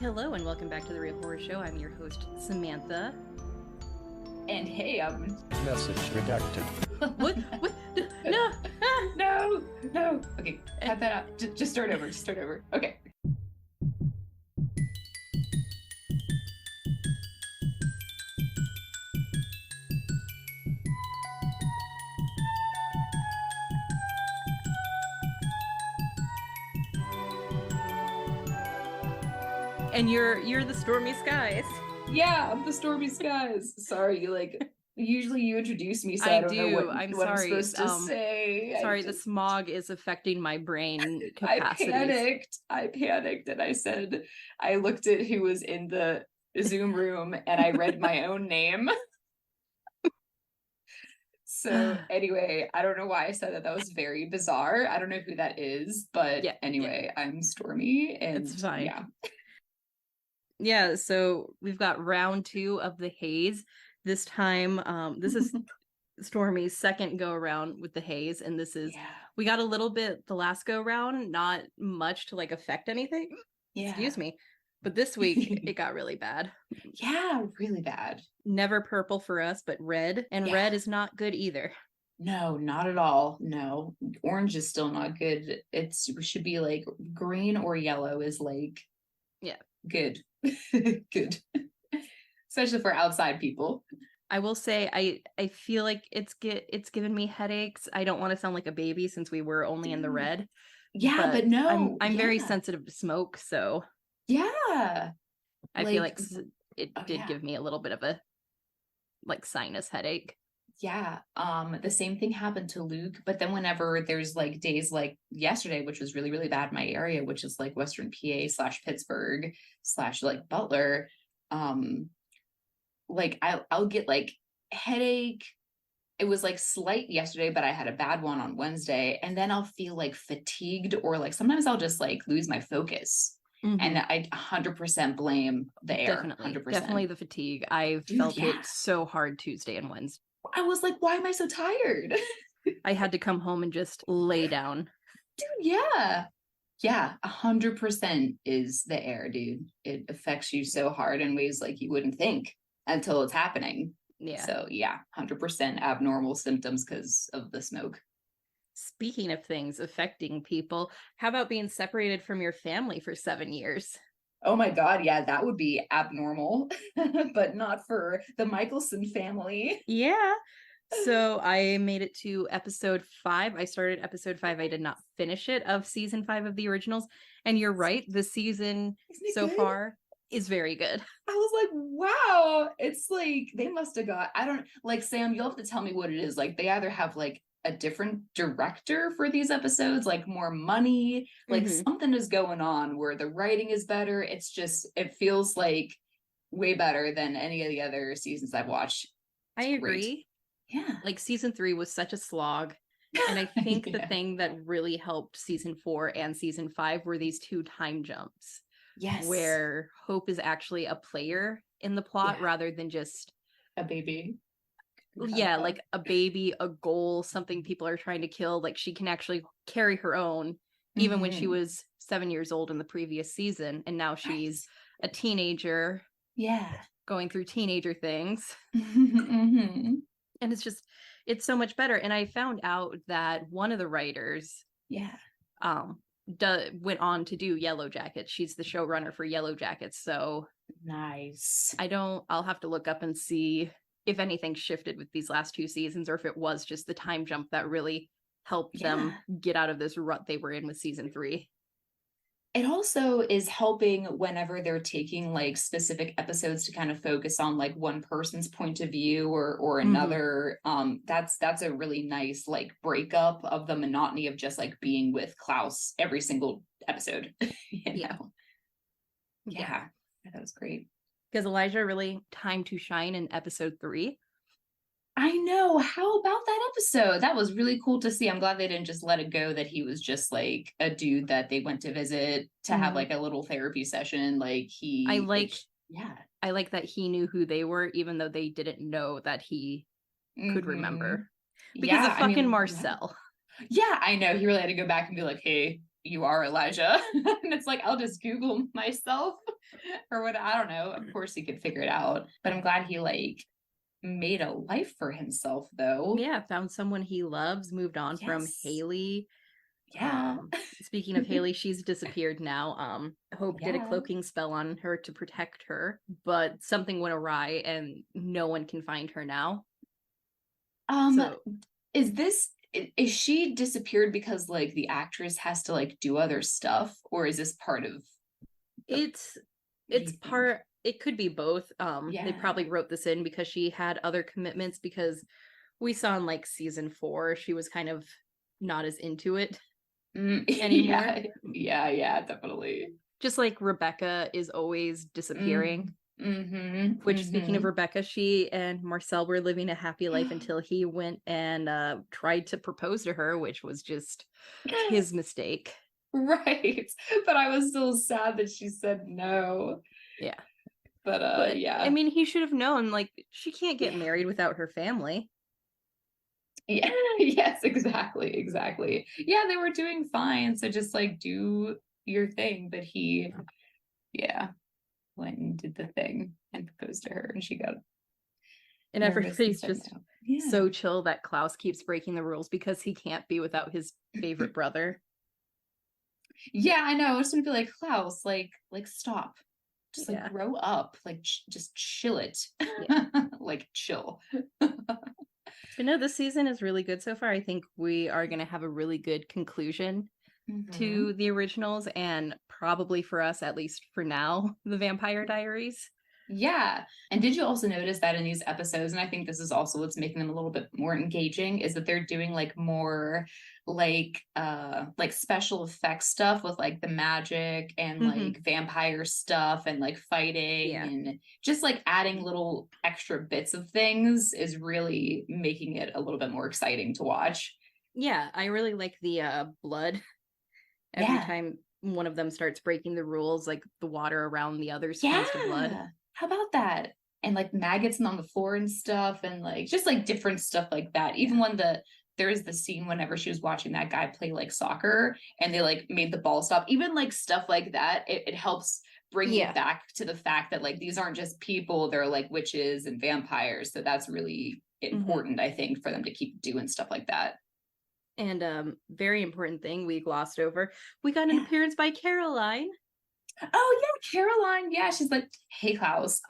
Hello and welcome back to the Real Horror Show. I'm your host, Samantha. And hey, Message redacted. What? No! No. Okay, cut that out. Just start over. Okay. And you're the Stormy Skies. Yeah, I'm the Stormy Skies. Sorry, usually you introduce me, so I don't know what I'm supposed to say. Sorry, the smog is affecting my brain capacities. I panicked and I said, I looked at who was in the Zoom room and I read my own name. So anyway, I don't know why I said that. That was very bizarre. I don't know who that is, but anyway, I'm Stormy and it's fine. Yeah. Yeah, so we've got round 2 of the haze. This time, this is Stormy's second go around with the haze, and this is we got a little bit the last go round, not much to affect anything. Yeah. Excuse me. But this week it got really bad. Yeah, really bad. Never purple for us, but red. And red is not good either. No, not at all. No. Orange is still not good. It should be green or yellow is good. Good. Especially for outside people. I will say I feel like it's given me headaches. I don't want to sound like a baby since we were only in the red. Yeah, but no. I'm very sensitive to smoke, so yeah. I feel like it did give me a little bit of a sinus headache. Yeah. The same thing happened to Luke, but then whenever there's days like yesterday, which was really, really bad in my area, which is Western PA / Pittsburgh / Butler, I'll get headache. It was slight yesterday, but I had a bad one on Wednesday, and then I'll feel fatigued or sometimes I'll just lose my focus. Mm-hmm. And I 100% blame the air. Definitely the fatigue. I felt it so hard Tuesday and Wednesday. I was like, why am I so tired? I had to come home and just lay down. Dude, yeah. Yeah, 100% is the air, dude. It affects you so hard in ways you wouldn't think until it's happening. Yeah. So, 100% abnormal symptoms because of the smoke. Speaking of things affecting people, how about being separated from your family for 7 years? Oh my God, yeah, that would be abnormal, but not for the Mikelsons family. Yeah. So I made it to episode 5. I started episode 5. I did not finish it of season 5 of the originals. And you're right, the season so far is very good. I was like, wow. It's they must have got, I don't, Sam, you'll have to tell me what it is. They either have a different director for these episodes, more money, something is going on where the writing is better. It's just, it feels way better than any of the other seasons I've watched. I agree. Yeah. Season 3 was such a slog. And I think the thing that really helped season 4 and season 5 were these 2 time jumps. Yes. Where Hope is actually a player in the plot rather than just a baby. Yeah, a baby, a goal, something people are trying to kill. She can actually carry her own, even when she was 7 years old in the previous season. And now she's a teenager. Yeah. Going through teenager things. Mm-hmm. And it's so much better. And I found out that one of the writers went on to do Yellow Jackets. She's the showrunner for Yellow Jackets. So nice. I'll have to look up and see if anything shifted with these last 2 seasons or if it was just the time jump that really helped them get out of this rut they were in with season 3. It also is helping whenever they're taking specific episodes to kind of focus on one person's point of view or another. That's a really nice breakup of the monotony of just being with Klaus every single episode. you know? Yeah, that was great. Because Elijah really time to shine in episode 3. I know. How about that episode? That was really cool to see. I'm glad they didn't just let it go that he was just a dude that they went to visit to have a little therapy session. I like that he knew who they were, even though they didn't know that he could remember. Because of fucking Marcel. Yeah, I know. He really had to go back and be like, hey, you are Elijah. And it's I'll just Google myself. or what, I don't know. Of course he could figure it out, but I'm glad he like made a life for himself though. Yeah, found someone he loves, moved on from Yes. Haley. Yeah. Speaking of Haley, she's disappeared now. Hope did a Yeah. cloaking spell on her to protect her, but something went awry and no one can find her now. So Is she disappeared because like the actress has to like do other stuff, or is this part of it's what do you think? part, it could be both. They Yeah. probably wrote this in because she had other commitments, because we saw in like season 4 she was kind of not as into it anymore. Yeah, definitely. Just like Rebbekah is always disappearing. Which, speaking of Rebbekah, she and Marcel were living a happy life until he went and tried to propose to her, which was just his mistake. Right. But I was still sad that she said no. Yeah. But yeah. I mean, he should have known, like, she can't get married without her family. Yeah, yes, exactly. Yeah, they were doing fine. So just like do your thing. But he, yeah, went and did the thing and proposed to her, and she got And everybody's just yeah. so chill that Klaus keeps breaking the rules because he can't be without his favorite brother. Yeah, I know. I was gonna be like, Klaus, like stop. Just like Yeah. grow up. Like just chill it. Yeah. Like chill. But no, this season is really good so far. I think we are going to have a really good conclusion to the originals, and probably for us, at least for now, the Vampire Diaries. Yeah. And did you also notice that in these episodes, and I think this is also what's making them a little bit more engaging, is that they're doing like more like special effects stuff with like the magic and like vampire stuff and like fighting and just like adding little extra bits of things is really making it a little bit more exciting to watch. Yeah, I really like the blood. Every time one of them starts breaking the rules, like the water around the others turns to blood. How about that? And like maggots on the floor and stuff, and like just like different stuff like that. Even when there is the scene whenever she was watching that guy play like soccer and they like made the ball stop, even like stuff like that, it helps bring you back to the fact that like these aren't just people, they're like witches and vampires. So that's really important, I think, for them to keep doing stuff like that. And very important thing we glossed over, we got an appearance by Caroline. Oh yeah, Caroline. Yeah, she's like, hey Klaus,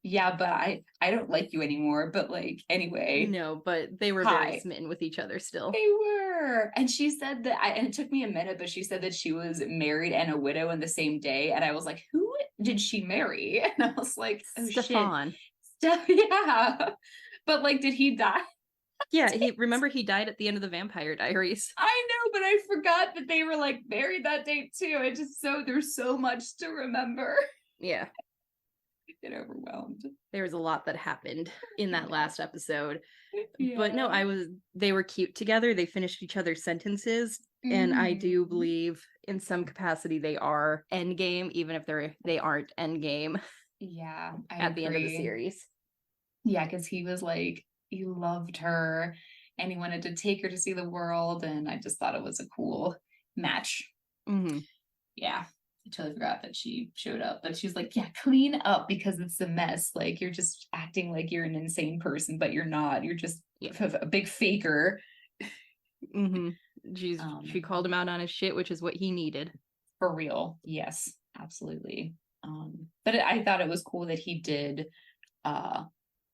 yeah, but I don't like you anymore, but like anyway. No, but they were very smitten with each other still. They were. And she said that and it took me a minute, but she said that she was married and a widow in the same day, and I was like, who did she marry? And I was like, oh Stefan. Shit. Yeah. But like, did he die? Yeah, he died at the end of the Vampire Diaries. I know, but I forgot that they were like married that day too. It just there's so much to remember. Yeah. Get overwhelmed. There was a lot that happened in that last episode. But no, they were cute together. They finished each other's sentences. And I do believe in some capacity they are endgame, even if they aren't endgame. Yeah. At the end of the series. Yeah, because he was like, he loved her and he wanted to take her to see the world, and I just thought it was a cool match. Yeah, I totally forgot that she showed up, but she's like, yeah, clean up because it's a mess. Like, you're just acting like you're an insane person, but you're not. You're just a big faker. She called him out on his shit, which is what he needed. For real. Yes, absolutely. But I thought it was cool that he did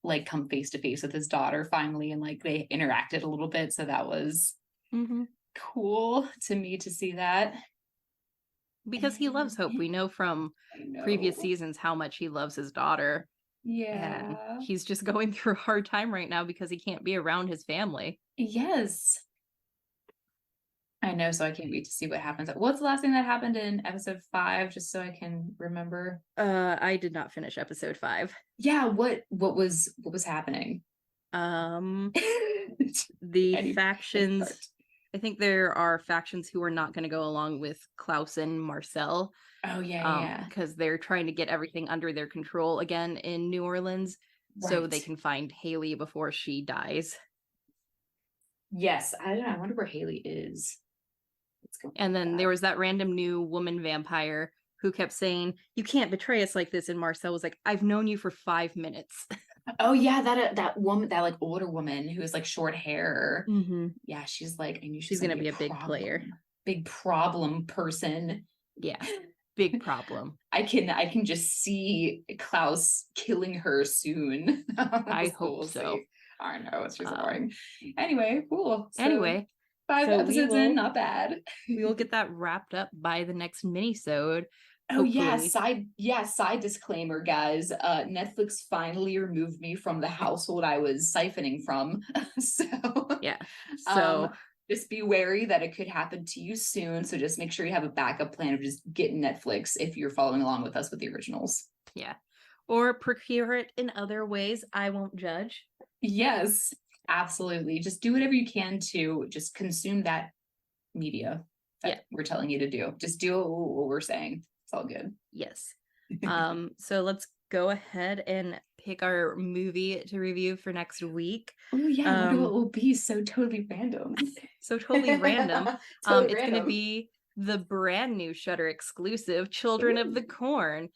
like come face to face with his daughter finally, and like they interacted a little bit, so that was cool to me to see that, because he loves Hope. We know from previous seasons how much he loves his daughter. And he's just going through a hard time right now because he can't be around his family. Yes, I know, so I can't wait to see what happens. What's the last thing that happened in episode 5, just so I can remember? I did not finish episode 5. Yeah, what was happening? The factions. I think there are factions who are not going to go along with Klaus and Marcel. Oh yeah. Because they're trying to get everything under their control again in New Orleans, so they can find Haley before she dies. Yes, I don't know. I wonder where Haley is. And then there was that random new woman vampire who kept saying, "You can't betray us like this." And Marcel was like, "I've known you for 5 minutes." Oh yeah, that woman, that like older woman who has like short hair. Mm-hmm. Yeah, she's like, I knew She's gonna be a big player. Big problem person. Yeah, big problem. I can just see Klaus killing her soon. I hope so. I know, it's just boring. Anyway, cool. So anyway, 5 so episodes in, not bad. We will get that wrapped up by the next minisode. Oh yeah, side disclaimer, guys. Netflix finally removed me from the household I was siphoning from. So yeah. So just be wary that it could happen to you soon. So just make sure you have a backup plan of just getting Netflix if you're following along with us with the originals. Yeah. Or procure it in other ways. I won't judge. Yes, absolutely. Just do whatever you can to just consume that media that we're telling you to do. Just do what we're saying. It's all good. Yes. So let's go ahead and pick our movie to review for next week. Oh yeah, I wonder what will be so totally random. So totally random. Totally it's random. gonna be the brand new Shudder exclusive Children of the Corn,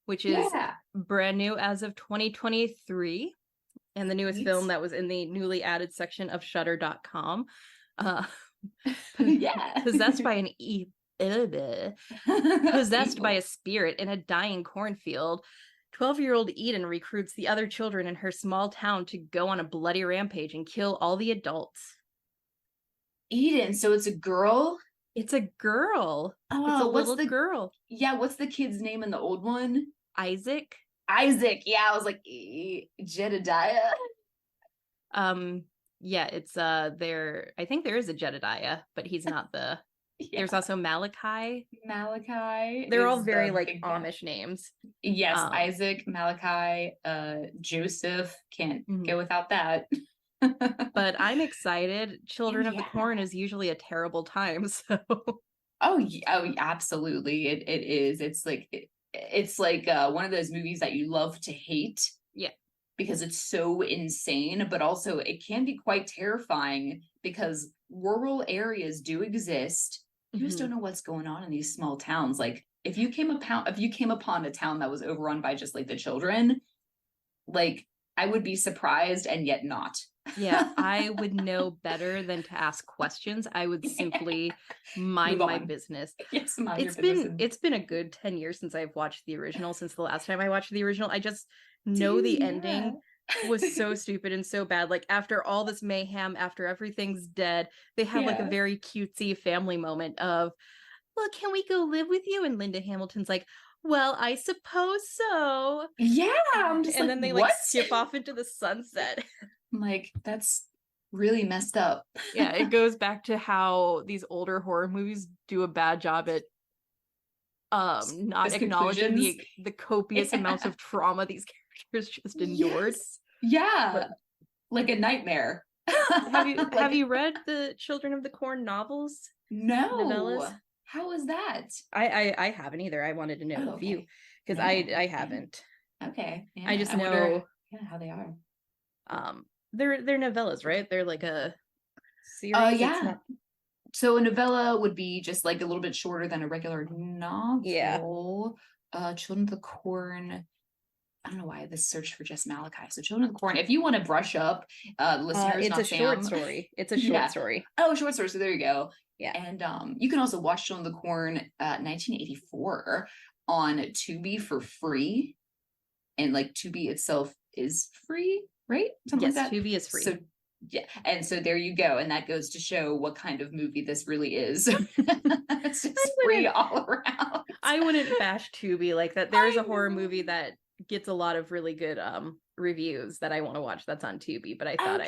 which is brand new as of 2023, and the newest film that was in the newly added section of Shudder.com. Possessed by possessed by a spirit in a dying cornfield, 12-year-old Eden recruits the other children in her small town to go on a bloody rampage and kill all the adults. Eden, so it's a girl? It's a girl. Oh, it's a little girl. Yeah, what's the kid's name in the old one? Isaac. Yeah, I was like, Jedediah. Yeah, it's there. I think there is a Jedediah, but he's not the. There's also Malachi. They're all very like Amish names. Yes, Isaac, Malachi, Joseph. Can't go without that. But I'm excited. Children of the Corn is usually a terrible time, so. Oh, absolutely. It is. It's like one of those movies that you love to hate. Yeah. Because it's so insane, but also it can be quite terrifying because rural areas do exist. You just don't know what's going on in these small towns. Like if you came upon a town that was overrun by just like the children, like I would be surprised and yet not. Yeah, I would know better than to ask questions. I would simply mind my business. Yes, it's been a good 10 years since I've watched the original. Since the last time I watched the original, I just know the ending was so stupid and so bad. Like after all this mayhem, after everything's dead, they have like a very cutesy family moment of, well, can we go live with you? And Linda Hamilton's like, well, I suppose so. Yeah, I'm just and then they like skip off into the sunset. I'm like, that's really messed up. Yeah, it goes back to how these older horror movies do a bad job at not acknowledging the copious amounts of trauma these characters just endured. Yeah, like a nightmare. Have you read the Children of the Corn novels? No. Novellas? How is that? I haven't either. I wanted to know if you, because I haven't. Okay. Yeah, I just know how they are. They're novellas, right? They're like a series. Yeah. So a novella would be just like a little bit shorter than a regular novel. Yeah. Children of the Corn. I don't know why this search for just Malachi. So Children of the Corn. If you want to brush up, listeners, it's a short story. It's a short story. Oh, short story. So there you go. Yeah. And you can also watch Children of the Corn 1984 on Tubi for free. And like Tubi itself is free, right? Something like that. Tubi is free. So yeah, and so there you go, and that goes to show what kind of movie this really is. It's just free all around. I wouldn't bash Tubi like that. There is a horror movie that gets a lot of really good reviews that I want to watch that's on Tubi, but I thought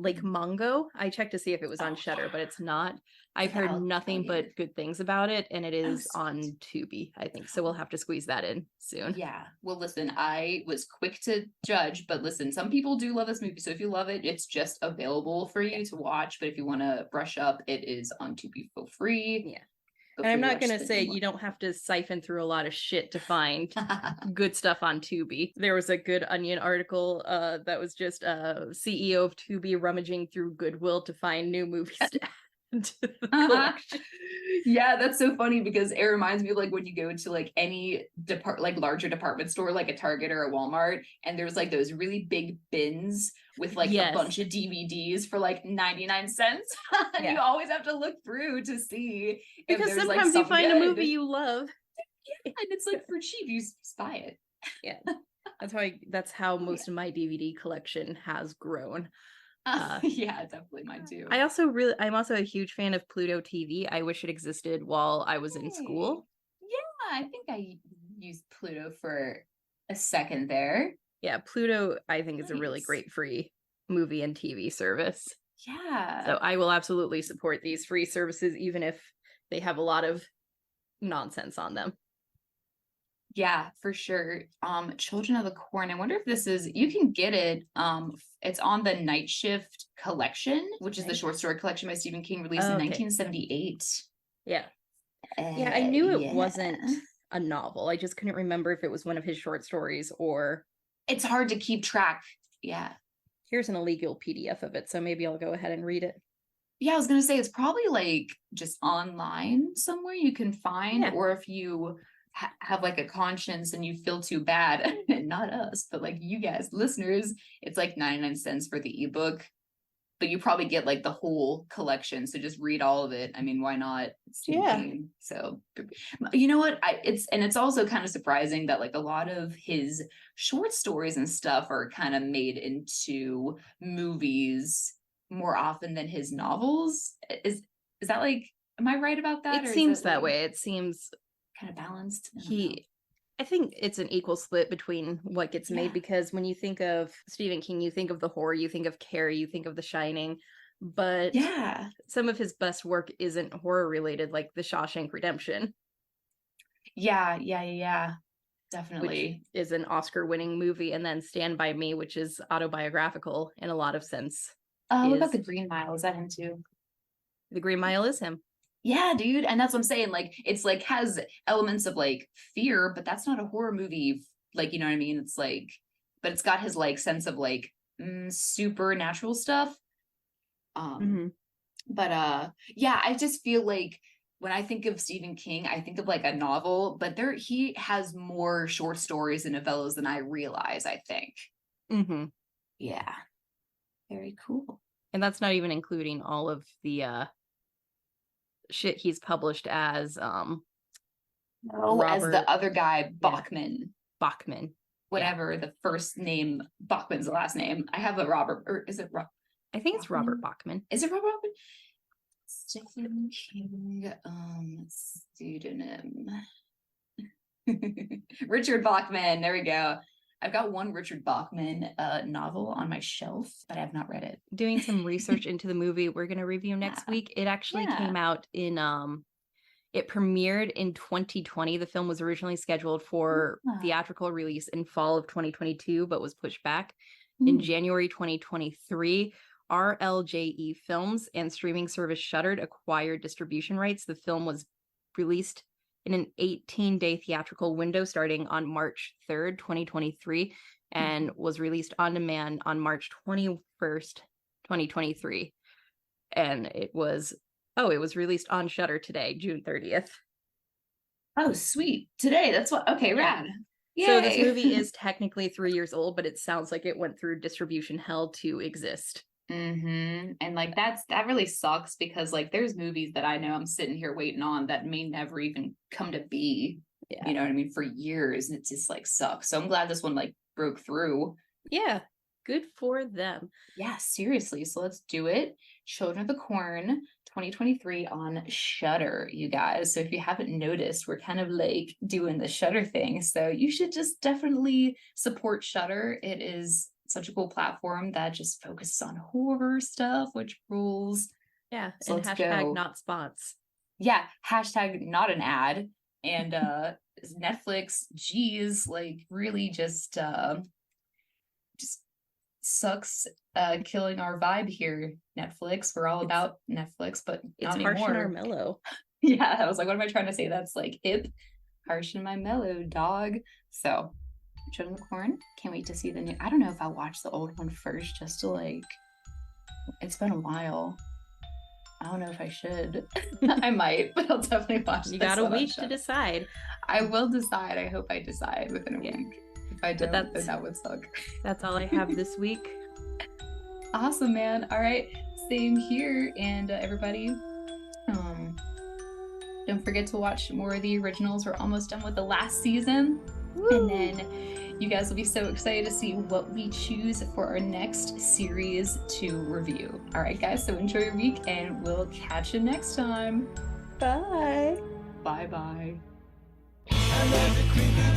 like Mongo. I checked to see if it was on Shudder, but it's not. I've heard nothing but good things about it, and it is on Tubi, I think. So we'll have to squeeze that in soon. Yeah. Well, listen, I was quick to judge, but listen, some people do love this movie. So if you love it, it's just available for you to watch. But if you want to brush up, it is on Tubi for free. Yeah. And I'm not going to say you don't have to siphon through a lot of shit to find good stuff on Tubi. There was a Good Onion article that was just CEO of Tubi rummaging through Goodwill to find new movies to add. into the collection. Yeah, that's so funny because it reminds me of like when you go to like any larger department store, like a Target or a Walmart, and there's like those really big bins with like a bunch of DVDs for like 99 cents. And you always have to look through to see because if there's sometimes like you find good. a movie you love. Yeah, and it's like for cheap, you just buy it. Yeah. That's how most of my DVD collection has grown. Yeah, definitely mine too. I'm also a huge fan of Pluto TV. I wish it existed while I was in school. Yeah, I think I used Pluto for a second there. Yeah, Pluto I think is a really great free movie and TV service. Yeah. So I will absolutely support these free services even if they have a lot of nonsense on them. Yeah, for sure. Children of the Corn. I wonder if this is, you can get it. It's on the Night Shift collection, which is the short story collection by Stephen King, released in 1978. Yeah. Yeah, I knew it wasn't a novel. I just couldn't remember if it was one of his short stories or. It's hard to keep track. Yeah. Here's an illegal PDF of it, so maybe I'll go ahead and read it. Yeah, I was gonna say it's probably like just online somewhere you can find, or if you have like a conscience and you feel too bad, not us, but like you guys, listeners, it's like 99 cents for the ebook, but you probably get like the whole collection. So just read all of it. I mean, why not? So you know what? It's also kind of surprising that like a lot of his short stories and stuff are kind of made into movies more often than his novels. Is that like, am I right about that? It seems that way. It seems kind of balanced. I think it's an equal split between what gets made, because when you think of Stephen King, you think of the horror, you think of Carrie, you think of The Shining, but some of his best work isn't horror related, like The Shawshank Redemption. Yeah, definitely. Which is an Oscar-winning movie, and then Stand By Me, which is autobiographical in a lot of sense. What about The Green Mile? Is that him too? The Green Mile is him. Yeah, dude. And that's what I'm saying. Like, it's like has elements of like fear, but that's not a horror movie. Like, you know what I mean? It's like, but it's got his like sense of like supernatural stuff. But yeah, I just feel like when I think of Stephen King, I think of like a novel, but he has more short stories and novellas than I realize, I think. Yeah. Very cool. And that's not even including all of the shit he's published as as the other guy, Bachman. Bachman. Whatever the first name, Bachman's the last name. I have a Robert, or is it Rob? I think it's Robert Bachman. Is it Robert Bachman? Stephen King pseudonym. Richard Bachman. There we go. I've got one Richard Bachman novel on my shelf, but I have not read it. Doing some research into the movie we're going to review next week. It actually came out in, it premiered in 2020. The film was originally scheduled for theatrical release in fall of 2022, but was pushed back. In January 2023, RLJE Films and streaming service Shudder acquired distribution rights. The film was released in an 18-day theatrical window starting on March 3rd, 2023, and was released on demand on March 21st, 2023. And it was released on Shudder today, June 30th. Oh, sweet. Today, that's what, okay, rad. Yay. So this movie is technically 3 years old, but it sounds like it went through distribution hell to exist. And like that really sucks, because like there's movies that I know I'm sitting here waiting on that may never even come to be, you know what I mean, for years, and it just like sucks. So I'm glad this one like broke through. Yeah, good for them. Yeah, seriously. So let's do it. Children of the Corn 2023 on Shudder, you guys. So if you haven't noticed, we're kind of like doing the Shudder thing, so you should just definitely support Shudder. It is such a cool platform that just focuses on horror stuff, which rules. Yeah, so and hashtag not spots. Yeah, hashtag not an ad. And Netflix, geez, like really just sucks killing our vibe here. Netflix, we're all about Netflix, but it's not harsh anymore. and our mellow. Yeah, I was like, what am I trying to say? That's like hip, harsh and my mellow, dog. So Children of the Corn, can't wait to see the new. I don't know if I'll watch the old one first, just to like, it's been a while. I don't know if I should. I might, but I'll definitely watch. You got a week to decide. I will decide. I hope I decide within a week. If I don't, then that would suck. That's all I have this week. Awesome, man. All right, same here. And everybody, don't forget to watch more of the originals. We're almost done with the last season. Woo! And then you guys will be so excited to see what we choose for our next series to review. All right, guys, so enjoy your week, and we'll catch you next time. Bye. Bye-bye. I love the creepy